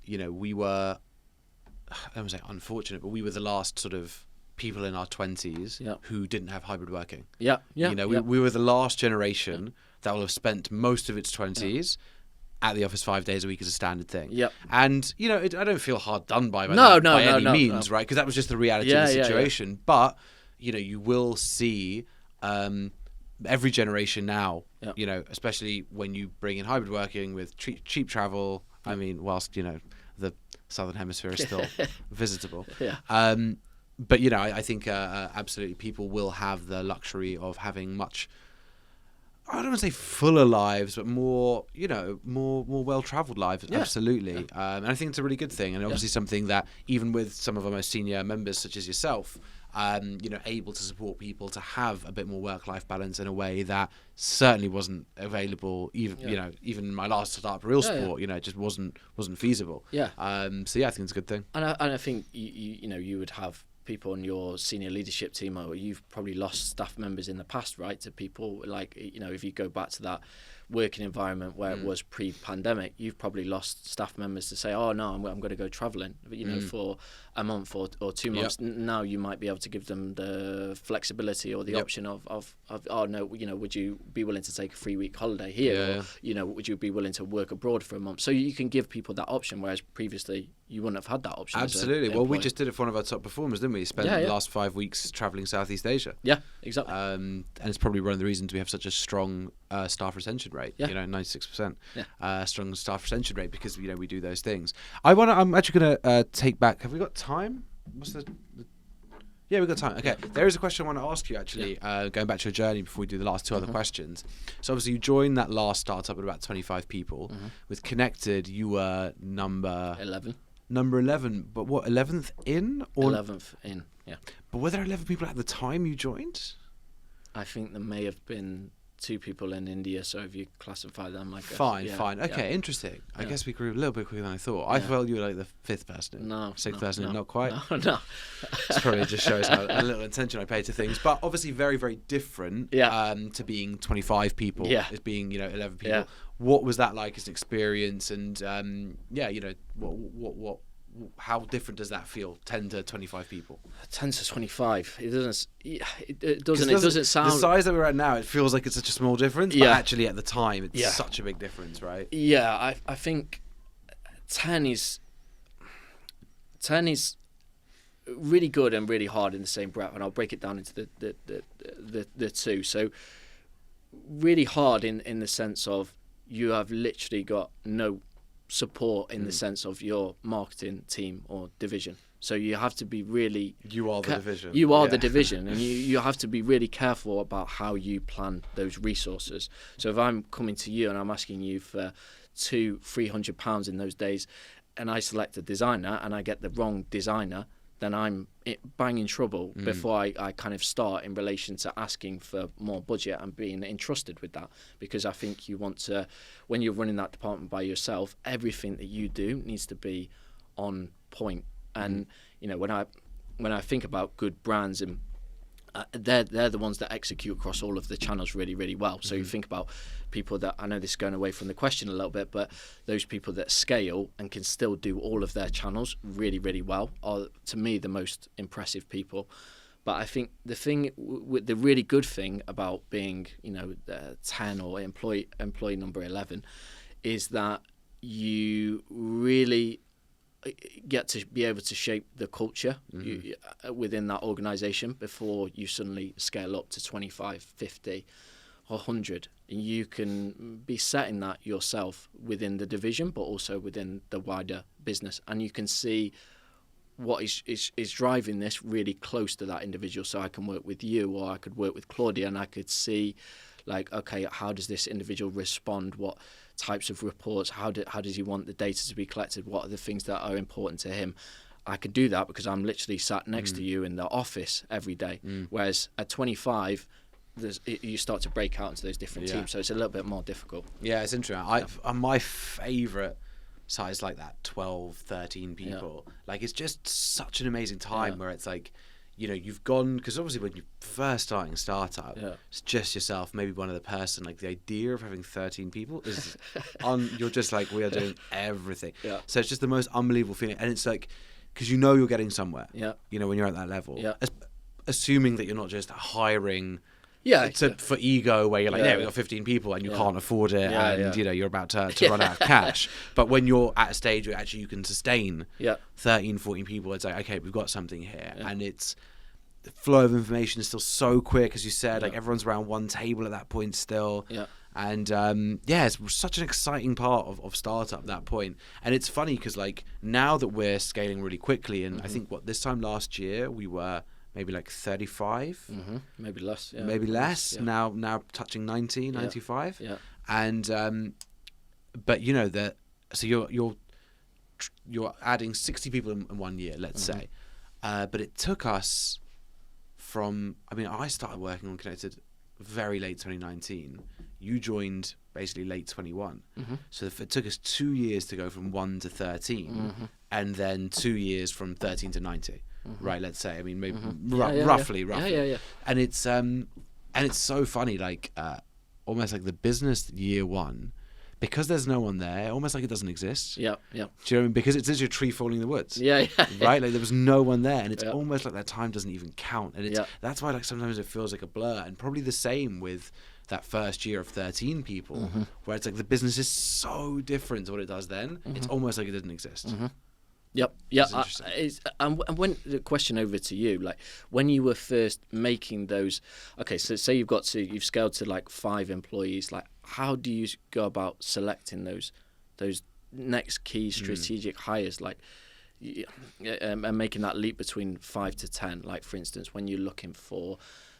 were, I don't want to say unfortunate, but we were the last sort of people in our 20s who didn't have hybrid working. Yeah. We were the last generation that will have spent most of its 20s at the office 5 days a week as a standard thing. Yep. And, I don't feel hard done by any means, right? Because that was just the reality of the situation. Yeah. But, you will see every generation now, especially when you bring in hybrid working with cheap travel. I mean, whilst, the Southern Hemisphere is still visitable. Yeah. But, I think absolutely people will have the luxury of having much, I don't want to say fuller lives, but more well-traveled lives. Yeah. Absolutely. Yeah. And I think it's a really good thing. And obviously something that even with some of our most senior members, such as yourself, able to support people to have a bit more work-life balance in a way that certainly wasn't available, even in my last start real sport, it just wasn't feasible. Yeah. So yeah, I think it's a good thing. And I think you would have people on your senior leadership team, or you've probably lost staff members in the past, right? To people like, if you go back to that working environment where it was pre-pandemic, you've probably lost staff members to say, oh no, I'm going to go traveling, for a month or 2 months. Yep. Now you might be able to give them the flexibility or the option of oh no, would you be willing to take a 3-week holiday here? Or, would you be willing to work abroad for a month? So you can give people that option, whereas previously you wouldn't have had that option. Absolutely. Well, we just did it for one of our top performers, didn't we? Spent the last 5 weeks traveling Southeast Asia. Yeah, exactly. And it's probably one of the reasons we have such a strong staff retention rate. 96%. Strong staff retention rate, because we do those things. I'm actually going to take back. Have we got time? Yeah, we've got time. Okay, there is a question I want to ask you, actually, going back to your journey before we do the last two other questions. So obviously you joined that last startup at about 25 people. With Connected, you were number 11. Number 11, but what, 11th in? Or 11th in, yeah. But were there 11 people at the time you joined? I think there may have been 2 people in India, so if you classify them, I guess. Fine. Okay, interesting. I guess we grew a little bit quicker than I thought. I felt you were like the 5th person. No. 6th person, not quite. No. This probably just shows how a little attention I pay to things. But obviously very, very different to being 25 people, as being, 11 people. Yeah. What was that like as an experience? And, how different does that feel? 10 to 25 people. 10 to 25. It doesn't sound. The size that we're at now, it feels like it's such a small difference, but actually at the time, it's such a big difference, right? Yeah, I think 10 is really good and really hard in the same breath, and I'll break it down into the two. So really hard in the sense of you have literally got no support in the sense of your marketing team or division. So you have to be really... You are the division. You are the division, and you have to be really careful about how you plan those resources. So if I'm coming to you and I'm asking you for £200-300 in those days, and I select a designer and I get the wrong designer, then I'm bang in trouble before I kind of start in relation to asking for more budget and being entrusted with that. Because I think you want to, when you're running that department by yourself, everything that you do needs to be on point. And when I think about good brands, and they're the ones that execute across all of the channels really, really well. So you think about people that, I know this is going away from the question a little bit, but those people that scale and can still do all of their channels really, really well are, to me, the most impressive people. But I think the really good thing about being, 10 or employee number 11 is that you really get to be able to shape the culture within that organization before you suddenly scale up to 25, 50 or 100. You can be setting that yourself within the division, but also within the wider business, and you can see what is driving this really close to that individual, so I can work with you, or I could work with Claudia, and I could see, like, okay, how does this individual respond? What types of reports? How does he want the data to be collected? What are the things that are important to him? I could do that because I'm literally sat next to you in the office every day. Whereas at 25, you start to break out into those different teams, so it's a little bit more difficult. Yeah, it's interesting. My favourite size like that, 12, 13 people. Like, it's just such an amazing time where it's like, you know, you've gone, because obviously when you're first starting a startup, it's just yourself, maybe one other person. Like, the idea of having 13 people is you're just like, we are doing everything. So it's just the most unbelievable feeling. And it's like, because you know you're getting somewhere, you know, when you're at that level. Assuming that you're not just hiring for ego, where you're like, we've got 15 people and you can't afford it, and you know, you're about to run out of cash. But when you're at a stage where actually you can sustain 13, 14 people, it's like, okay, we've got something here. And it's, the flow of information is still so quick, as you said, like everyone's around one table at that point still. And it's such an exciting part of startup at that point. And it's funny because, like, now that we're scaling really quickly, and I think this time last year we were maybe like 35, maybe less. Maybe less. Now touching 90, 95. And but you know that, so you're adding 60 people in 1 year, let's say. But it took us from, I mean, I started working on Connected very late 2019. You joined basically late 21. So it took us 2 years to go from 1 to 13, and then 2 years from 13 to 90. Right, let's say. I mean, maybe roughly. And it's so funny, like almost like the business year one, because there's no one there, almost like it doesn't exist. Do you know what I mean? Because it's just a tree falling in the woods. Right, like there was no one there, and it's almost like that time doesn't even count. And that's why, like, sometimes it feels like a blur. And probably the same with that first year of 13 people, where it's like the business is so different to what it does then. It's almost like it didn't exist. And when the question over to you, like, when you were first making those, okay, so say you've scaled to like 5 employees, like, how do you go about selecting those next key strategic hires, like, and making that leap between 5 to 10, like, for instance, when you're looking for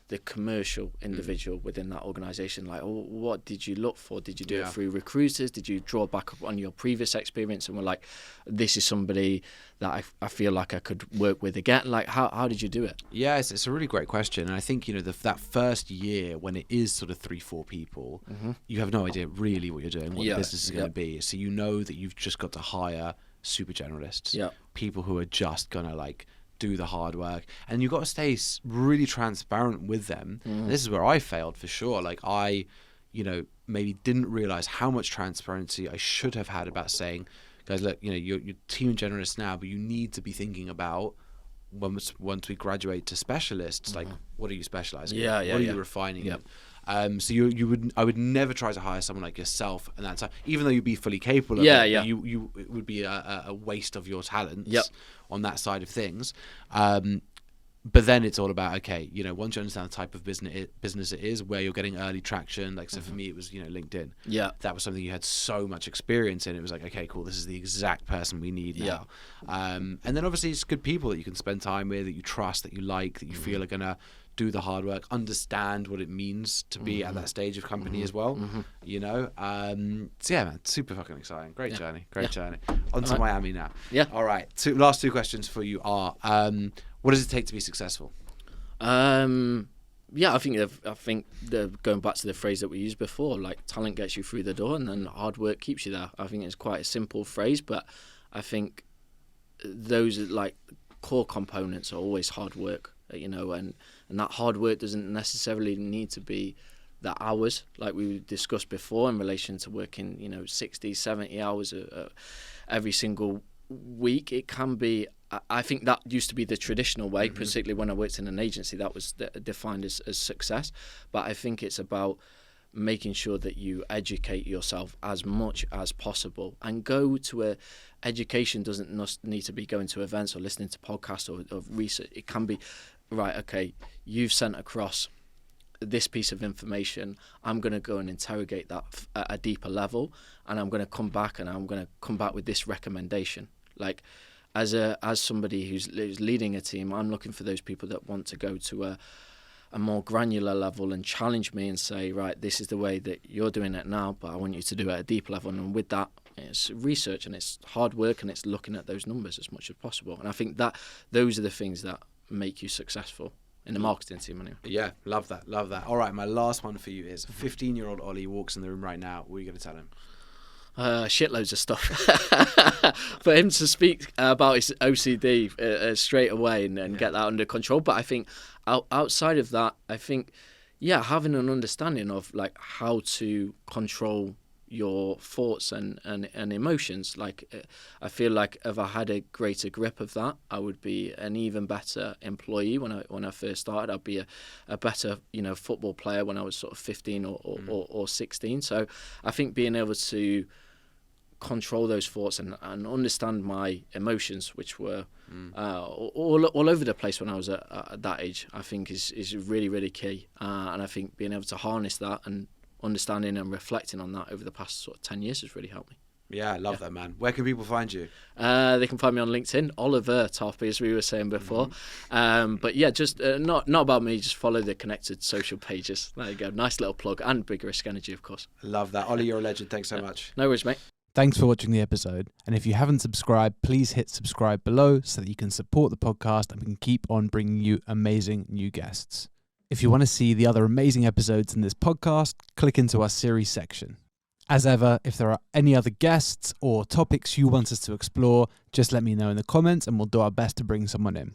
the commercial individual within that organization, like, what did you look for? Did you do it through recruiters? Did you draw back up on your previous experience and were like, this is somebody that I feel like I could work with again? Like, how did you do it? Yeah, it's a really great question. And I think, you know, that first year when it is sort of 3-4 people, you have no idea really what you're doing, what the business is going to be. So you know that you've just got to hire super generalists, people who are just going to, like, do the hard work, and you've got to stay really transparent with them. This is where I failed for sure. Like, I, you know, maybe didn't realize how much transparency I should have had about saying, guys, look, you know, you're team generous now, but you need to be thinking about once we graduate to specialists, like, what are you specializing in? What are you refining in? So I would never try to hire someone like yourself and that time, even though you'd be fully capable of it. It would be a waste of your talents on that side of things. But then it's all about, okay, you know, once you understand the type of business it is, where you're getting early traction, like, so for me, it was, you know, LinkedIn. That was something you had so much experience in. It was like, okay, cool, this is the exact person we need now. And then obviously it's good people that you can spend time with, that you trust, that you like, that you feel are going to do the hard work, understand what it means to be at that stage of company as well, you know. So yeah, man, super fucking exciting. Great journey. On to Miami now. All right, last 2 questions for you are, what does it take to be successful? I think going back to the phrase that we used before, like, talent gets you through the door and then hard work keeps you there. I think it's quite a simple phrase, but I think those, like, core components are always hard work, you know, and that hard work doesn't necessarily need to be the hours like we discussed before in relation to working, you know, 60, 70 hours every single week. It can be, I think that used to be the traditional way, particularly when I worked in an agency, that was defined as success. But I think it's about making sure that you educate yourself as much as possible and go to education doesn't need to be going to events or listening to podcasts or research. It can be, right, okay, you've sent across this piece of information, I'm going to go and interrogate that at a deeper level, and I'm going to come back with this recommendation. Like, as somebody who's leading a team, I'm looking for those people that want to go to a more granular level and challenge me and say, right, this is the way that you're doing it now, but I want you to do it at a deep level. And with that, it's research and it's hard work and it's looking at those numbers as much as possible. And I think that those are the things that make you successful in the marketing team anyway. Yeah, love that. All right, my last one for you is 15-year-old Ollie walks in the room right now. What are you going to tell him? Shitloads of stuff. For him to speak about his OCD straight away and get that under control. But I think outside of that, I think, having an understanding of like how to control your thoughts and emotions. Like, I feel like if I had a greater grip of that, I would be an even better employee when I first started. I'd be a better football player when I was sort of 15 or 16. So I think being able to control those thoughts and understand my emotions, which were all over the place when I was at that age, I think is really, really key. And I think being able to harness that and understanding and reflecting on that over the past sort of 10 years has really helped me. Yeah, I love that, man. Where can people find you? They can find me on LinkedIn, Oliver Tarpey, as we were saying before. But yeah, just not about me, just follow the connected social pages. There you go. Nice little plug. And Big Risk Energy, of course. Love that. Ollie, you're a legend. Thanks so much. No worries, mate. Thanks for watching the episode. And if you haven't subscribed, please hit subscribe below so that you can support the podcast and we can keep on bringing you amazing new guests. If you want to see the other amazing episodes in this podcast, click into our series section. As ever, if there are any other guests or topics you want us to explore, just let me know in the comments and we'll do our best to bring someone in.